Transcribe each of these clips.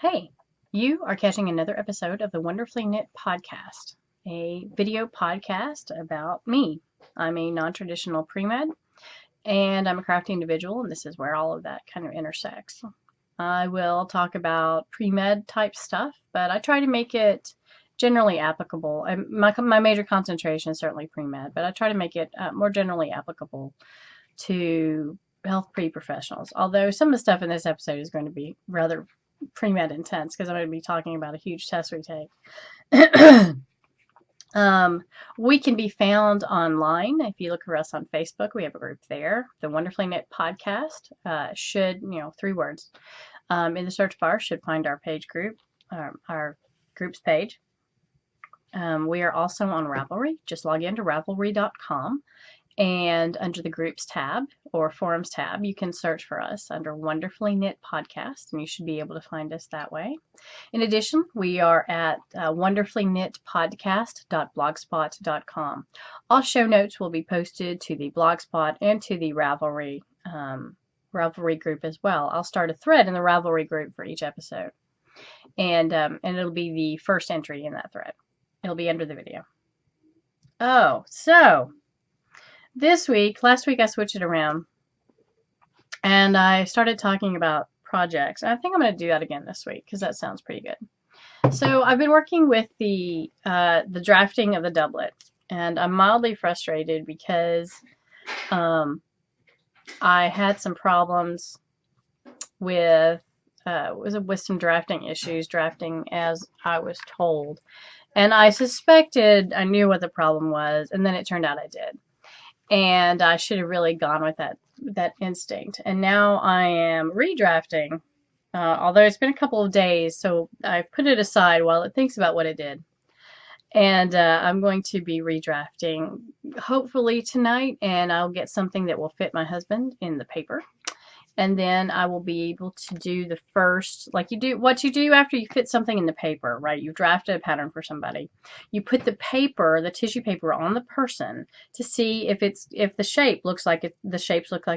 Hey, you are catching another episode of the Wonderfully Knit podcast, a video podcast about me. I'm a non-traditional pre-med and I'm a crafty individual, and this is where all of that kind of intersects. I will talk about pre-med type stuff, but I try to make it generally applicable. My major concentration is certainly pre-med, but I try to make it more generally applicable to health pre-professionals. Although some of the stuff in this episode is going to be rather pre-med intense because I'm going to be talking about a huge test we take. We can be found online. If you look for us on Facebook, we have a group there. The Wonderfully Knit podcast should, 3 words, in the search bar should find our page group, our groups page. We are also on Ravelry. Just log into ravelry.com. And under the groups tab or forums tab, you can search for us under Wonderfully Knit Podcast, and you should be able to find us that way. In addition, we are at wonderfullyknitpodcast.blogspot.com. All show notes will be posted to the Blogspot and to the Ravelry group as well. I'll start a thread in the Ravelry group for each episode, and it'll be the first entry in that thread. It'll be under the video. Oh, so last week I switched it around and I started talking about projects. And I think I'm going to do that again this week because that sounds pretty good. So I've been working with the drafting of the doublet, and I'm mildly frustrated because I had some problems with some drafting issues, drafting as I was told. And I suspected I knew what the problem was, and then it turned out I did. And I should have really gone with that instinct. And now I am redrafting, although it's been a couple of days, so I've put it aside while it thinks about what it did. And I'm going to be redrafting hopefully tonight, and I'll get something that will fit my husband in the paper. And then I will be able to do the first, what you do after you fit something in the paper, right? You've drafted a pattern for somebody. You put the tissue paper on the person to see if the shapes look like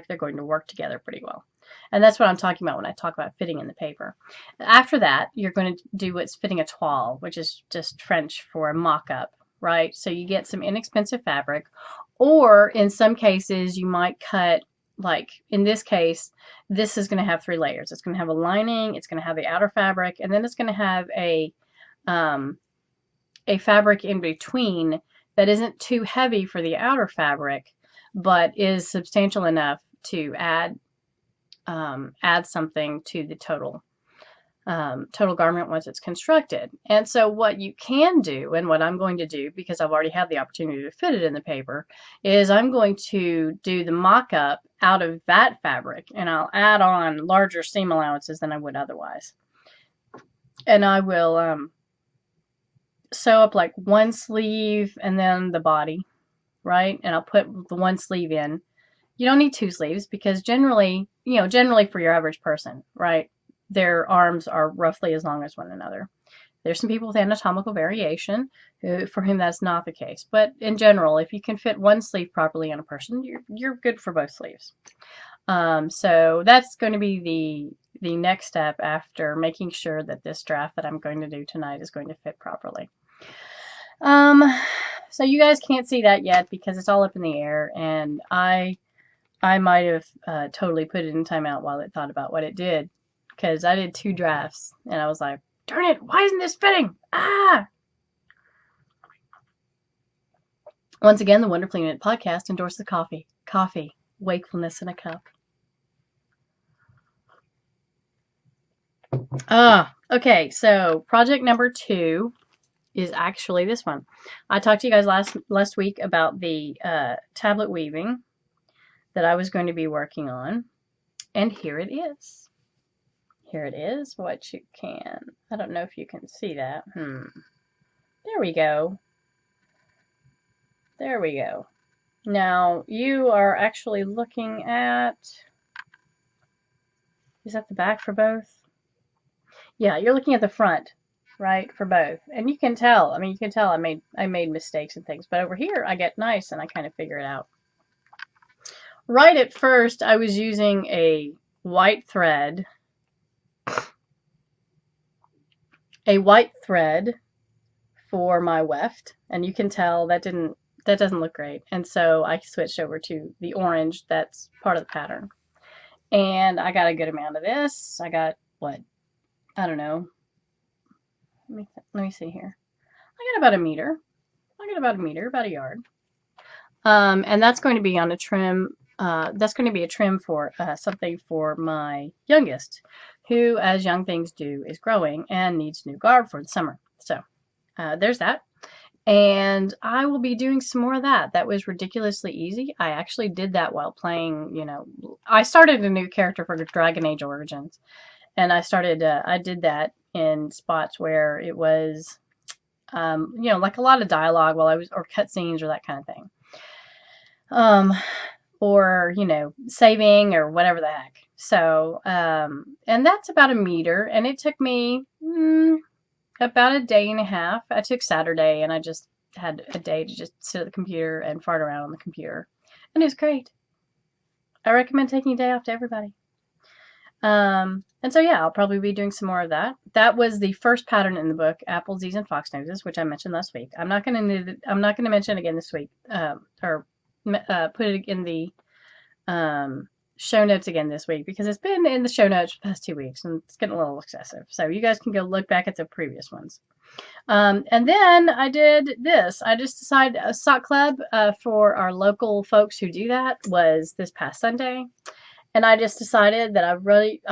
they're going to work together pretty well. And that's what I'm talking about when I talk about fitting in the paper. After that, you're going to do what's fitting a toile, which is just French for a mock-up, right? So you get some inexpensive fabric, or in some cases you might cut, like in this case, this is going to have 3 layers. It's going to have a lining, it's going to have the outer fabric, and then it's going to have a fabric in between that isn't too heavy for the outer fabric, but is substantial enough to add something to the total garment once it's constructed. And so what you can do, and what I'm going to do, because I've already had the opportunity to fit it in the paper, is I'm going to do the mock-up out of that fabric, and I'll add on larger seam allowances than I would otherwise. And I will sew up like one sleeve and then the body, right? And I'll put the one sleeve in. You don't need 2 sleeves because generally for your average person, right, their arms are roughly as long as one another. There's some people with anatomical variation for whom that's not the case. But in general, if you can fit one sleeve properly on a person, you're good for both sleeves. So that's going to be the next step after making sure that this draft that I'm going to do tonight is going to fit properly. So you guys can't see that yet because it's all up in the air, and I might have totally put it in timeout while it thought about what it did, because I did 2 drafts and I was like, darn it, why isn't this fitting? Ah! Once again, the Wonderfully Knit podcast endorses coffee. Coffee, wakefulness in a cup. Okay, so project number 2 is actually this one. I talked to you guys last week about the tablet weaving that I was going to be working on, and here it is. Here it is, what you can. I don't know if you can see that. There we go. There we go. Now, you are actually looking at, is that the back for both? Yeah, you're looking at the front, right, for both. And you can tell, I made mistakes and things, but over here I get nice and I kind of figure it out. Right at first, I was using a white thread a white thread for my weft, and you can tell that doesn't look great. And so I switched over to the orange that's part of the pattern. And I got a good amount of this. I got what? I don't know. Let me see here. I got about a meter. About a yard. And that's going to be on a trim. That's going to be a trim for something for my youngest, who, as young things do, is growing and needs new garb for the summer. So there's that. And I will be doing some more of that. That was ridiculously easy. I actually did that while playing, I started a new character for Dragon Age Origins. And I did that in spots where it was, like a lot of dialogue or cutscenes or that kind of thing. Or, saving or whatever the heck. So, and that's about a meter. And it took me, about a day and a half. I took Saturday and I just had a day to just sit at the computer and fart around on the computer. And it was great. I recommend taking a day off to everybody. And so yeah, I'll probably be doing some more of that. That was the first pattern in the book, Apple Z's and Fox Noses, which I mentioned last week. I'm not going to mention it again this week, or put it in the show notes again this week, because it's been in the show notes for the past 2 weeks and it's getting a little excessive. So you guys can go look back at the previous ones. And then I did this. I just decided a sock club for our local folks who do that was this past Sunday. And I just decided that I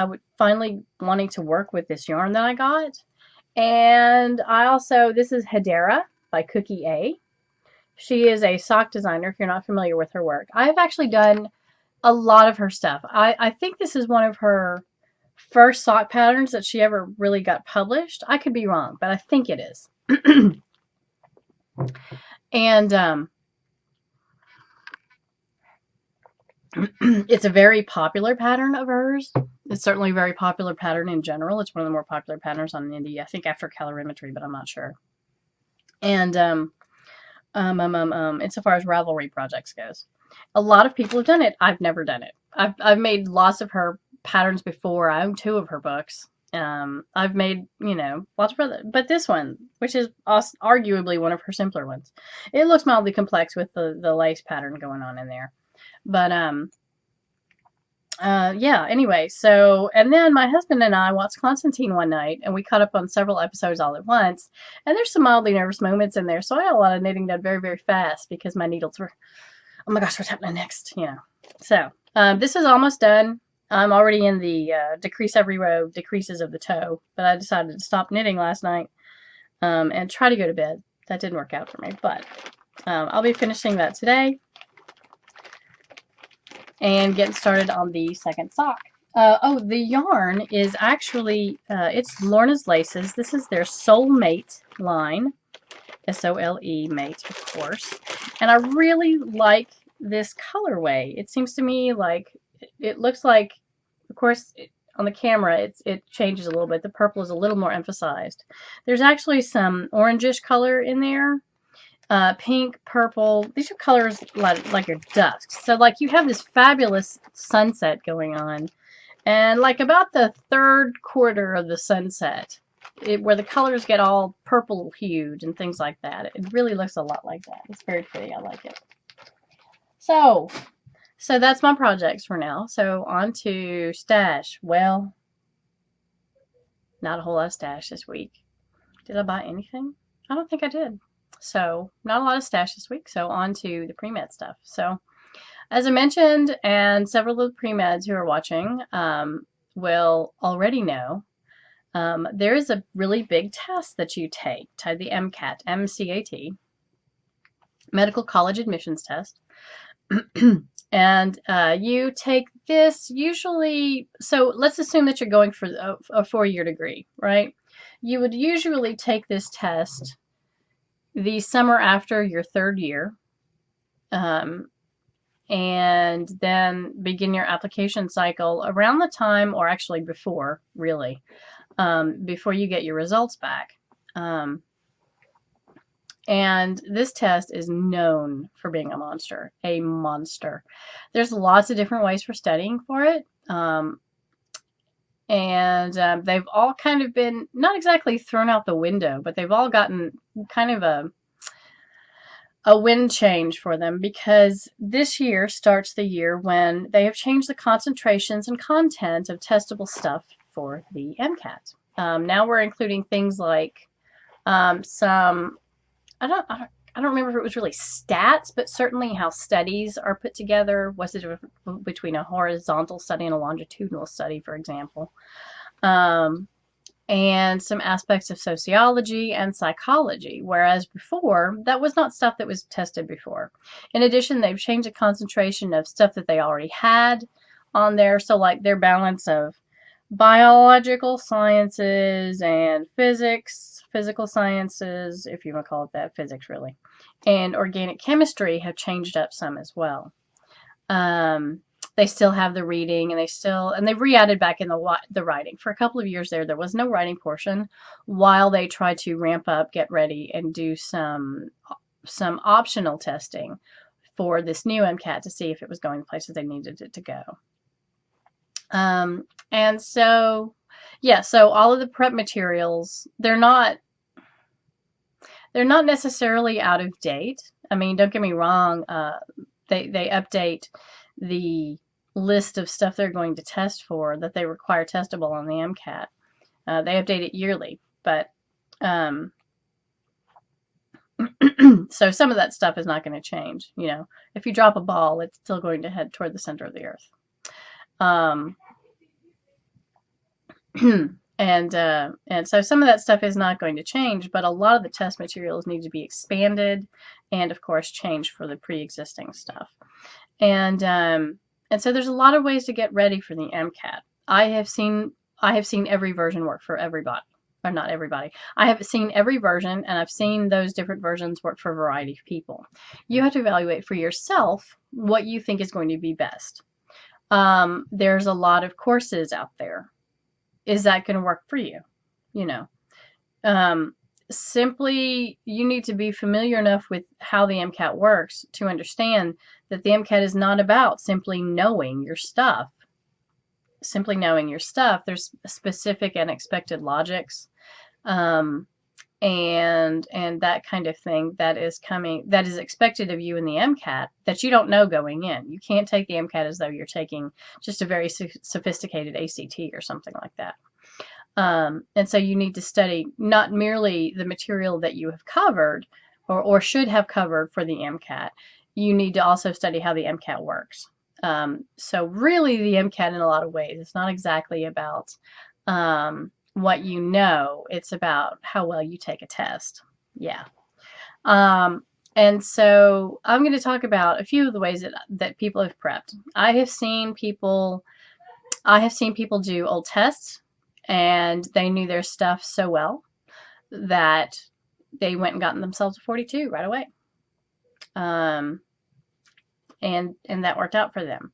would finally wanting to work with this yarn that I got. And this is Hedera by Cookie A. She is a sock designer, if you're not familiar with her work. I've actually done a lot of her stuff. I think this is one of her first sock patterns that she ever really got published. I could be wrong, but I think it is. And it's a very popular pattern of hers. It's certainly a very popular pattern in general. It's one of the more popular patterns on Indie, I think after calorimetry, but I'm not sure. And insofar as Ravelry projects goes, a lot of people have done it. I've never done it. I've made lots of her patterns before. I own 2 of her books. I've made, lots of other, but this one, which is arguably one of her simpler ones, it looks mildly complex with the lace pattern going on in there. But yeah, anyway, so, and then my husband and I watched Constantine one night, and we caught up on several episodes all at once, and there's some mildly nervous moments in there, so I had a lot of knitting done very, very fast, because my needles were, oh my gosh, what's happening next, So, this is almost done. I'm already in the decrease every row, decreases of the toe, but I decided to stop knitting last night, and try to go to bed. That didn't work out for me, but I'll be finishing that today and getting started on the second sock. The yarn is actually, it's Lorna's Laces. This is their Soulmate line. S-O-L-E, mate, of course. And I really like this colorway. It seems to me like, it looks like, of course, on the camera, it changes a little bit. The purple is a little more emphasized. There's actually some orangish color in there. Pink, purple, these are colors like your dusks. So like you have this fabulous sunset going on, and like about the 3rd quarter of the sunset, where the colors get all purple hued and things like that. It really looks a lot like that. It's very pretty. I like it. So that's my projects for now. So on to stash. Well, not a whole lot of stash this week. Did I buy anything? I don't think I did. So not a lot of stash this week. So on to the pre-med stuff. So as I mentioned, and several of the pre-meds who are watching will already know, there is a really big test that you take, the MCAT, M-C-A-T, Medical College Admissions Test. And you take this usually, so let's assume that you're going for a 4-year degree, right? You would usually take this test the summer after your 3rd year, and then begin your application cycle around the time, or actually before, really, before you get your results back. And this test is known for being a monster. There's lots of different ways for studying for it. and they've all kind of been not exactly thrown out the window, but they've all gotten kind of a wind change for them, because this year starts the year when they have changed the concentrations and content of testable stuff for the MCAT. Now we're including things like some, I don't, I don't I don't remember if it was really stats, but certainly how studies are put together. What's the difference between a horizontal study and a longitudinal study, for example? Um, and some aspects of sociology and psychology, whereas before, that was not stuff that was tested before. In addition, they've changed the concentration of stuff that they already had on there, so like their balance of biological sciences and physics, physical sciences, if you want to call it that, physics really, and organic chemistry have changed up some as well. Um, they still have the reading, and they've re-added back in the writing. For a couple of years there was no writing portion while they tried to ramp up, get ready, and do some optional testing for this new MCAT to see if it was going the places they needed it to go. And so, yeah, so all of the prep materials, they're not necessarily out of date. I mean, don't get me wrong, they update the list of stuff they're going to test for that they require testable on the MCAT. They update it yearly, but so some of that stuff is not going to change. You know, if you drop a ball, it's still going to head toward the center of the earth. And so some of that stuff is not going to change, but a lot of the test materials need to be expanded and, of course, changed for the pre-existing stuff. And so there's a lot of ways to get ready for the MCAT. I have seen every version work for everybody, or not everybody. I have seen every version, and I've seen those different versions work for a variety of people. You have to evaluate for yourself what you think is going to be best. There's a lot of courses out there. Is that going to work for you? You know, simply you need to be familiar enough with how the MCAT works to understand that the MCAT is not about simply knowing your stuff. Simply knowing your stuff. There's specific and expected logics, and that kind of thing that is expected of you in the MCAT that you don't know going in. You can't take the MCAT as though you're taking just a very sophisticated ACT or something like that. And so you need to study not merely the material that you have covered or should have covered for the MCAT. You need to also study how the MCAT works. So really the MCAT in a lot of ways, it's not exactly about what you know, it's about how well you take a test. Yeah. And so I'm going to talk about a few of the ways that people have prepped. I have seen people do old tests, and they knew their stuff so well that they went and gotten themselves a 42 right away. And that worked out for them.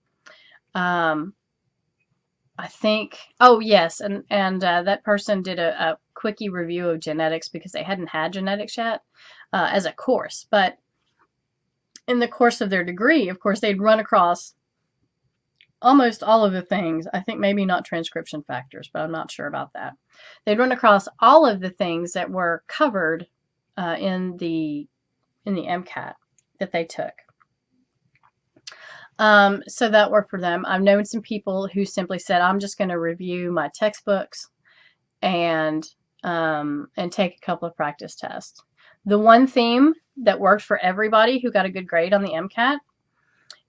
I think, oh yes, and that person did a quickie review of genetics because they hadn't had genetics yet as a course. But in the course of their degree, of course, they'd run across almost all of the things. I think maybe not transcription factors, but I'm not sure about that. They'd run across all of the things that were covered in the MCAT that they took. So that worked for them. I've known some people who simply said, I'm just going to review my textbooks and take a couple of practice tests. The one theme that worked for everybody who got a good grade on the MCAT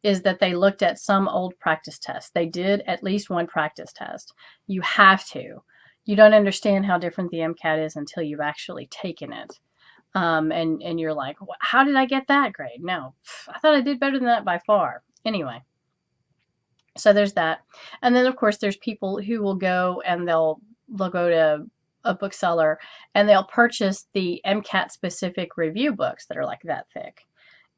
is that they looked at some old practice tests. They did at least one practice test. You have to. You don't understand how different the MCAT is until you've actually taken it. And you're like, how did I get that grade? No, I thought I did better than that by far. Anyway, so there's that. And then, of course, there's people who will go and they'll go to a bookseller and they'll purchase the MCAT specific review books that are like that thick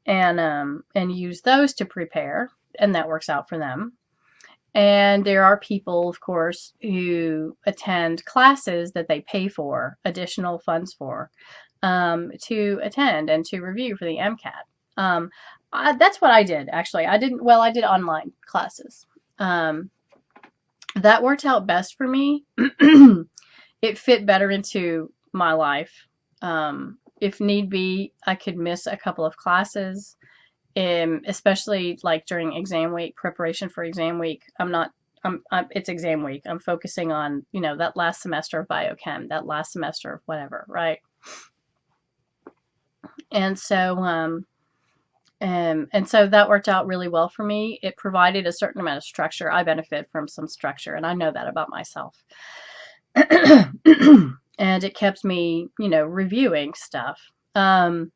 and use those to prepare, and that works out for them. And there are people, of course, who attend classes that they pay for additional funds for to attend and to review for the MCAT. That's what I did, actually. I did online classes. that worked out best for me. It fit better into my life. If need be, I could miss a couple of classes, especially like during exam week, preparation for exam week. It's exam week. I'm focusing on, that last semester of biochem, that last semester of whatever, right? And so, and so that worked out really well for me. It provided a certain amount of structure. I benefit from some structure, and I know that about myself. And it kept me, reviewing stuff. While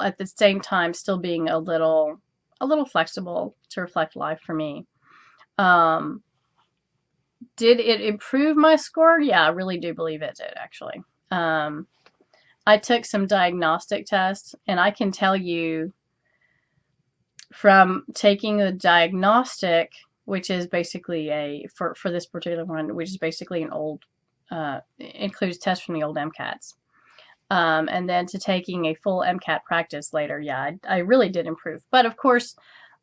at the same time still being a little flexible to reflect life for me. Did it improve my score? Yeah, I really do believe it did, actually. I took some diagnostic tests, and I can tell you from taking the diagnostic, which is basically for this particular one, which is basically an old, includes tests from the old MCATs. And then to taking a full MCAT practice later, yeah, I really did improve. But of course,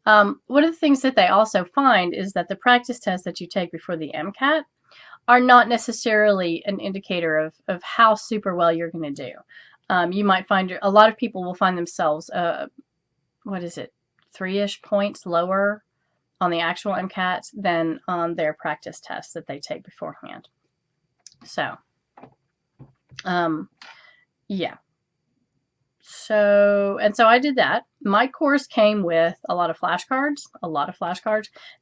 one of the things that they also find is that the practice tests that you take before the MCAT are not necessarily an indicator of how super well you're going to do. You might find a lot of people will find themselves, 3-ish points lower on the actual MCAT than on their practice tests that they take beforehand. So, yeah. So I did that. My course came with a lot of flashcards.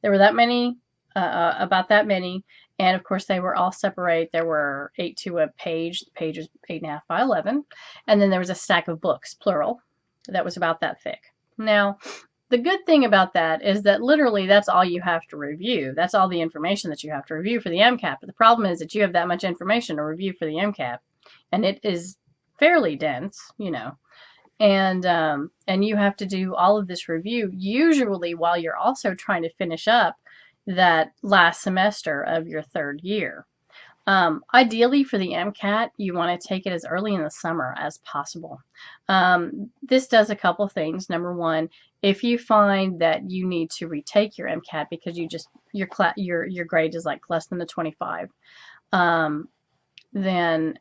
There were that many, about that many. And of course, they were all separate. There were 8 to a page. The page was 8.5 by 11. And then there was a stack of books, plural, that was about that thick. Now, the good thing about that is that literally that's all you have to review. That's all the information that you have to review for the MCAT. But the problem is that you have that much information to review for the MCAT. And it is fairly dense, and you have to do all of this review usually while you're also trying to finish up that last semester of your third year. Ideally for the MCAT, you want to take it as early in the summer as possible. This does a couple things. Number one, if you find that you need to retake your MCAT because your grade is like less than a 25, then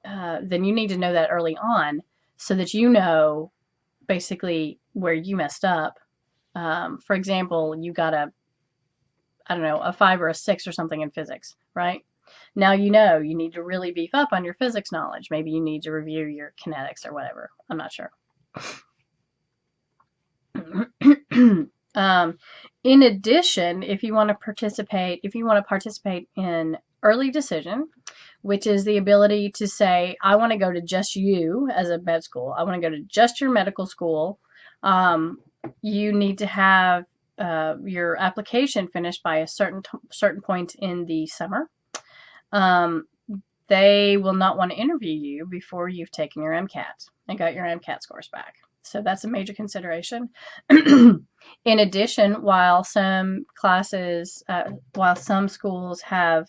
you need to know that early on so that you know basically where you messed up. For example, you got a 5 or a 6 or something in physics, right? Now you need to really beef up on your physics knowledge. Maybe you need to review your kinetics or whatever. I'm not sure. In addition, if you want to participate in early decision, which is the ability to say, I want to go to just you as a med school. I want to go to just your medical school. You need to have your application finished by a certain point in the summer. They will not want to interview you before you've taken your MCAT and got your MCAT scores back. So that's a major consideration. In addition, while some schools have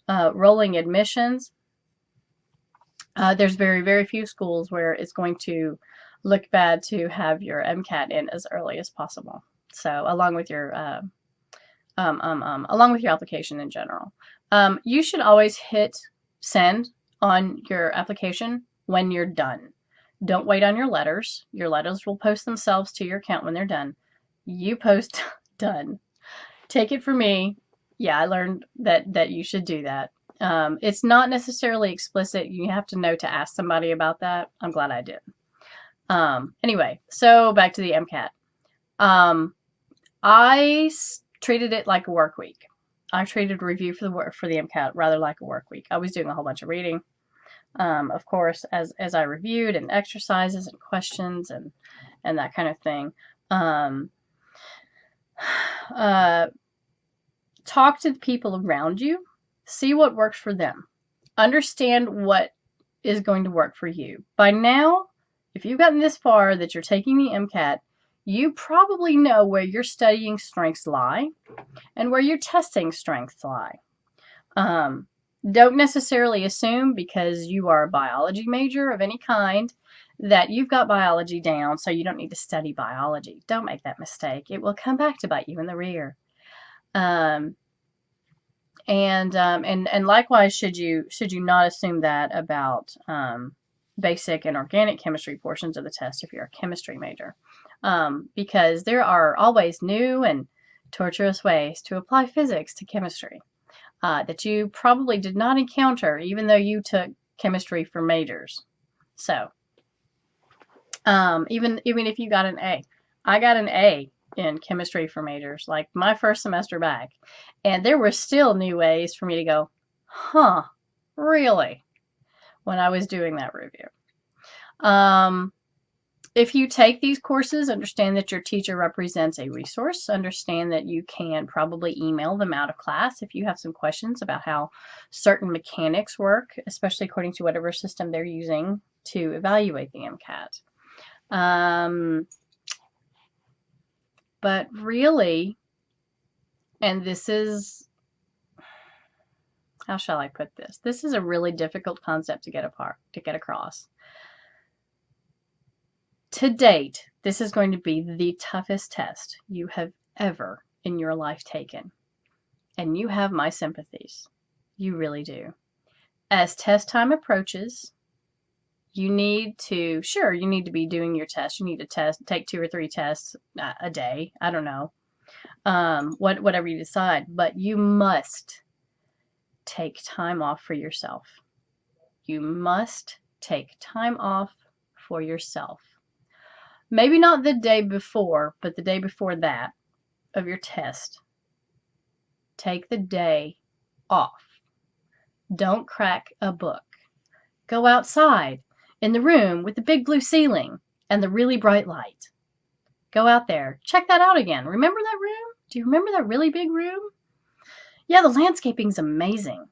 rolling admissions, there's very, very few schools where it's going to look bad to have your MCAT in as early as possible. So along with your application in general, you should always hit send on your application when you're done. Don't wait on your letters. Your letters will post themselves to your account when they're done. You post done. Take it from me. Yeah, I learned that you should do that. It's not necessarily explicit. You have to know to ask somebody about that. I'm glad I did. Anyway, so back to the MCAT. I treated it like a work week. I treated review for the MCAT rather like a work week. I was doing a whole bunch of reading, of course, as I reviewed, and exercises and questions and that kind of thing. Talk to the people around you. See what works for them. Understand what is going to work for you. By now, if you've gotten this far that you're taking the MCAT, you probably know where your studying strengths lie and where your testing strengths lie. Don't necessarily assume because you are a biology major of any kind that you've got biology down, so you don't need to study biology. Don't make that mistake. It will come back to bite you in the rear. Um, and likewise, should you not assume that about basic and organic chemistry portions of the test if you're a chemistry major, because there are always new and torturous ways to apply physics to chemistry that you probably did not encounter, even though you took chemistry for majors. So, even if you got an A, I got an A in chemistry for majors, like my first semester back, and there were still new ways for me to go, huh, really, when I was doing that review. If you take these courses, understand that your teacher represents a resource. Understand that you can probably email them out of class if you have some questions about how certain mechanics work, especially according to whatever system they're using to evaluate the MCAT. But really, and this is, how shall I put this? This is a really difficult concept to get across. To date, this is going to be the toughest test you have ever in your life taken. And you have my sympathies. You really do. As test time approaches, you need to be doing your test. You need to take 2 or 3 tests a day. I don't know. Whatever you decide. But you must take time off for yourself. You must take time off for yourself. Maybe not the day before, but the day before that of your test. Take the day off. Don't crack a book. Go outside in the room with the big blue ceiling and the really bright light. Go out there. Check that out again. Remember that room? Do you remember that really big room? Yeah, the landscaping's amazing.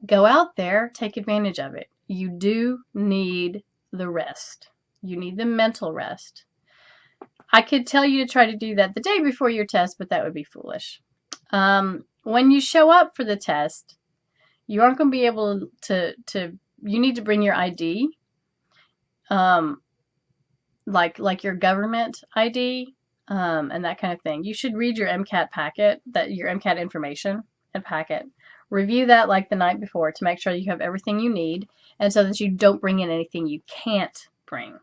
Go out there. Take advantage of it. You do need the rest. You need the mental rest. I could tell you to try to do that the day before your test, but that would be foolish. When you show up for the test, you aren't going to be able to you need to bring your ID, like your government ID, and that kind of thing. You should read your MCAT packet, your MCAT information and packet. Review that like the night before to make sure you have everything you need, and so that you don't bring in anything you can't bring.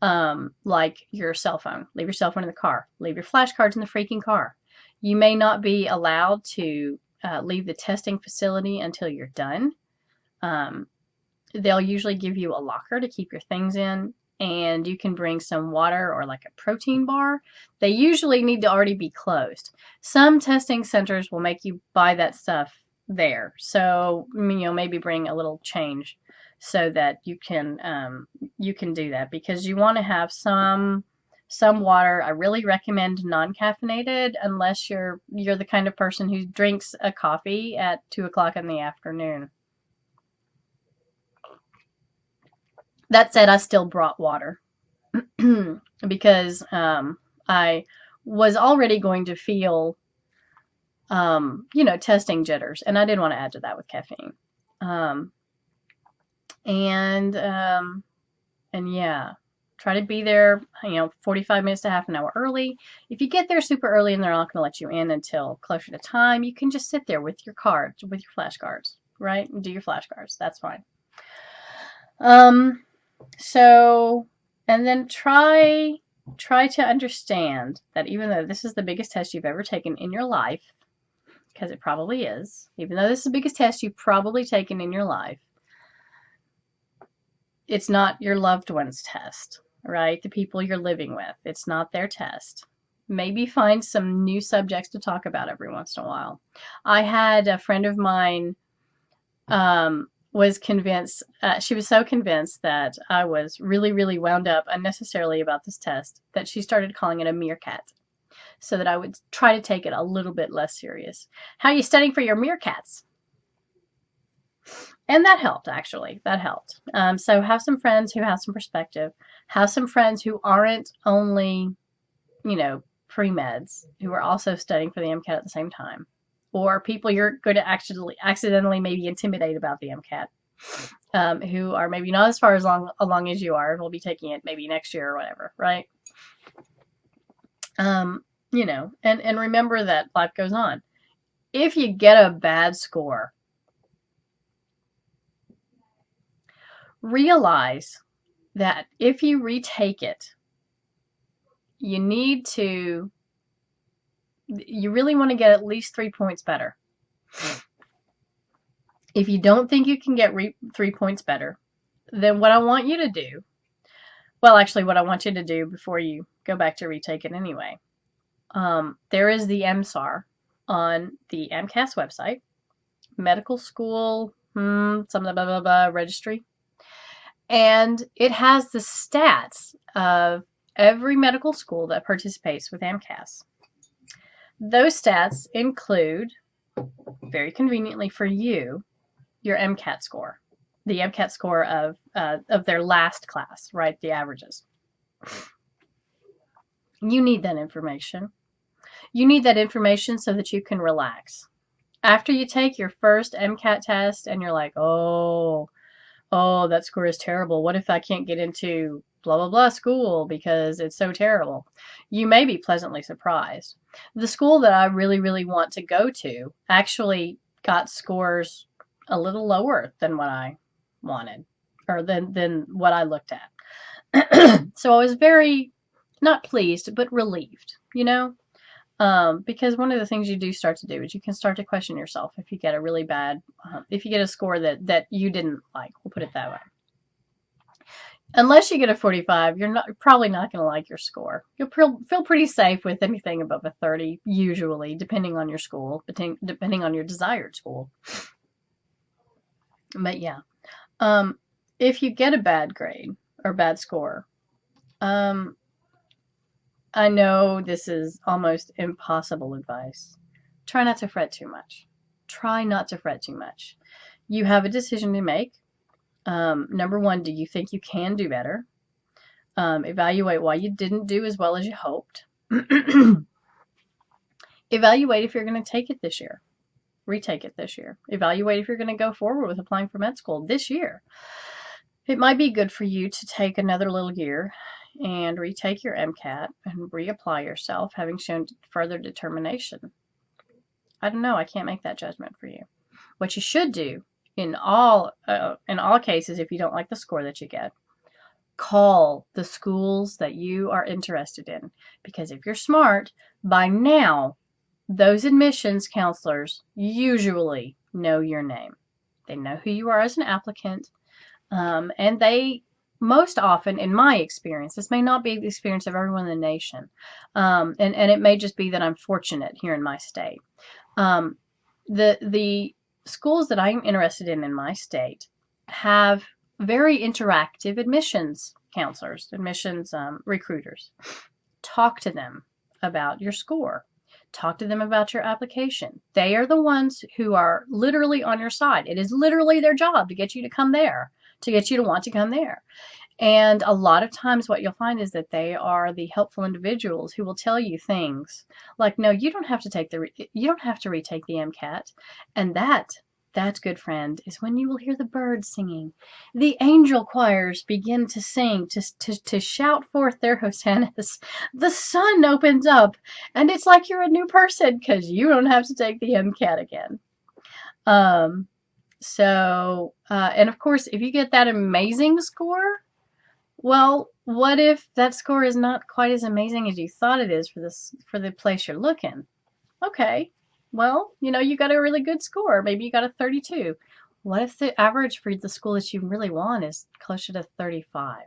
Like your cell phone. Leave your cell phone in the car. Leave your flashcards in the freaking car. You may not be allowed to leave the testing facility until you're done. They'll usually give you a locker to keep your things in, and you can bring some water or like a protein bar. They usually need to already be closed. Some testing centers will make you buy that stuff there. So, maybe bring a little change so that you can do that, because you want to have some water. I really recommend non-caffeinated, unless you're the kind of person who drinks a coffee at 2 o'clock in the afternoon. That said, I still brought water because I was already going to feel testing jitters, and I didn't want to add to that with caffeine. And yeah, try to be there, 45 minutes to half an hour early. If you get there super early and they're not going to let you in until closer to time, you can just sit there with your cards, with your flashcards, right? And do your flashcards. That's fine. So, and then try to understand that even though this is the biggest test you've ever taken in your life, because it probably is, even though this is the biggest test you've probably taken in your life, it's not your loved one's test, right? The people you're living with, it's not their test. Maybe find some new subjects to talk about every once in a while. I had a friend of mine was convinced, she was so convinced that I was really, really wound up unnecessarily about this test that she started calling it a meerkat, so that I would try to take it a little bit less serious. How are you studying for your meerkats? And that helped, actually. That helped. So have some friends who have some perspective. Have some friends who aren't only, pre-meds, who are also studying for the MCAT at the same time. Or people you're going to accidentally maybe intimidate about the MCAT, who are maybe not as far along as you are and will be taking it maybe next year or whatever, right? you know, and remember that life goes on. If you get a bad score, realize that if you retake it, you need to, you really want to get at least 3 points better. If you don't think you can get 3 points better, then what I want you to do, well, actually, what I want you to do before you go back to retake it anyway, there is the MSAR on the AMCAS website, medical school, some blah, blah, blah, blah, registry, and it has the stats of every medical school that participates with AMCAS. Those stats include, very conveniently for you, your MCAT score, the MCAT score of their last class, right? The averages. You need that information. You need that information so that you can relax. After you take your first MCAT test and you're like, oh, that score is terrible. What if I can't get into blah, blah, blah school because it's so terrible? You may be pleasantly surprised. The school that I really, really want to go to actually got scores a little lower than what I wanted, or than what I looked at. So I was very, not pleased, but relieved, you know? Because one of the things you do start to do is you can start to question yourself if you get a really bad, if you get a score that you didn't like, we'll put it that way. Unless you get a 45, you're probably not going to like your score. You'll feel pretty safe with anything above a 30, usually, depending on your school, depending on your desired school. But yeah, if you get a bad grade or bad score, I know this is almost impossible advice. Try not to fret too much. Try not to fret too much. You have a decision to make. Number one, do you think you can do better? Evaluate why you didn't do as well as you hoped. Evaluate if you're going to take it this year. Retake it this year. Evaluate if you're going to go forward with applying for med school this year. It might be good for you to take another little year and retake your MCAT and reapply yourself, having shown further determination. I don't know. I can't make that judgment for you. What you should do in all cases, if you don't like the score that you get, call the schools that you are interested in. Because if you're smart, by now, those admissions counselors usually know your name. They know who you are as an applicant, and they most often, in my experience, this may not be the experience of everyone in the nation, and it may just be that I'm fortunate here in my state. The schools that I'm interested in my state have very interactive admissions counselors, admissions recruiters. Talk to them about your score. Talk to them about your application. They are the ones who are literally on your side. It is literally their job to get you to come there, to get you to want to come there. And a lot of times what you'll find is that they are the helpful individuals who will tell you things like, no, you don't have to retake the MCAT. And that, good friend, is when you will hear the birds singing. The angel choirs begin to sing, to shout forth their hosannas. The sun opens up, and it's like you're a new person because you don't have to take the MCAT again. And of course, if you get that amazing score, well, what if that score is not quite as amazing as you thought it is for the place you're looking? Okay. Well, you got a really good score. Maybe you got a 32. What if the average for the school that you really want is closer to 35?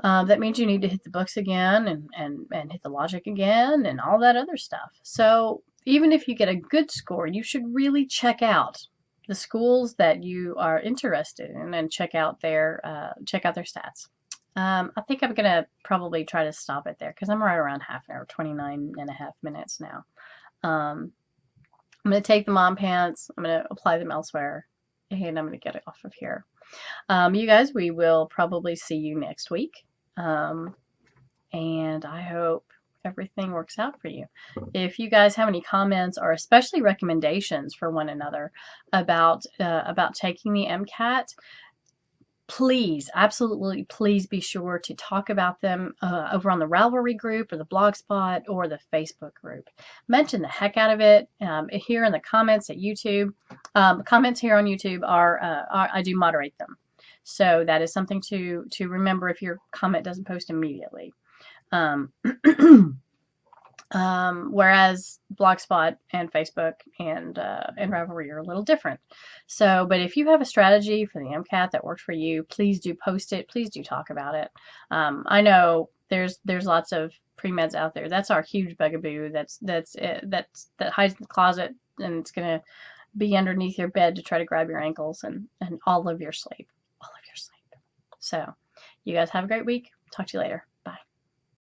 That means you need to hit the books again and hit the logic again and all that other stuff. So even if you get a good score, you should really check out the schools that you are interested in and check out their stats. I think I'm going to probably try to stop it there because I'm right around half an hour, 29 and a half minutes now. I'm going to take the mom pants, I'm going to apply them elsewhere, and I'm going to get it off of here. You guys, we will probably see you next week, and I hope everything works out for you. If you guys have any comments or especially recommendations for one another about taking the MCAT, please, absolutely, please be sure to talk about them over on the Ravelry group or the Blogspot or the Facebook group. Mention the heck out of it here in the comments at YouTube. Comments here on YouTube are I do moderate them, so that is something to remember if your comment doesn't post immediately. Whereas Blogspot and Facebook and Ravelry are a little different. So, but if you have a strategy for the MCAT that works for you, please do post it. Please do talk about it. I know there's lots of pre-meds out there. That's our huge bugaboo. That hides in the closet, and it's gonna be underneath your bed to try to grab your ankles and all of your sleep. So, you guys have a great week. Talk to you later.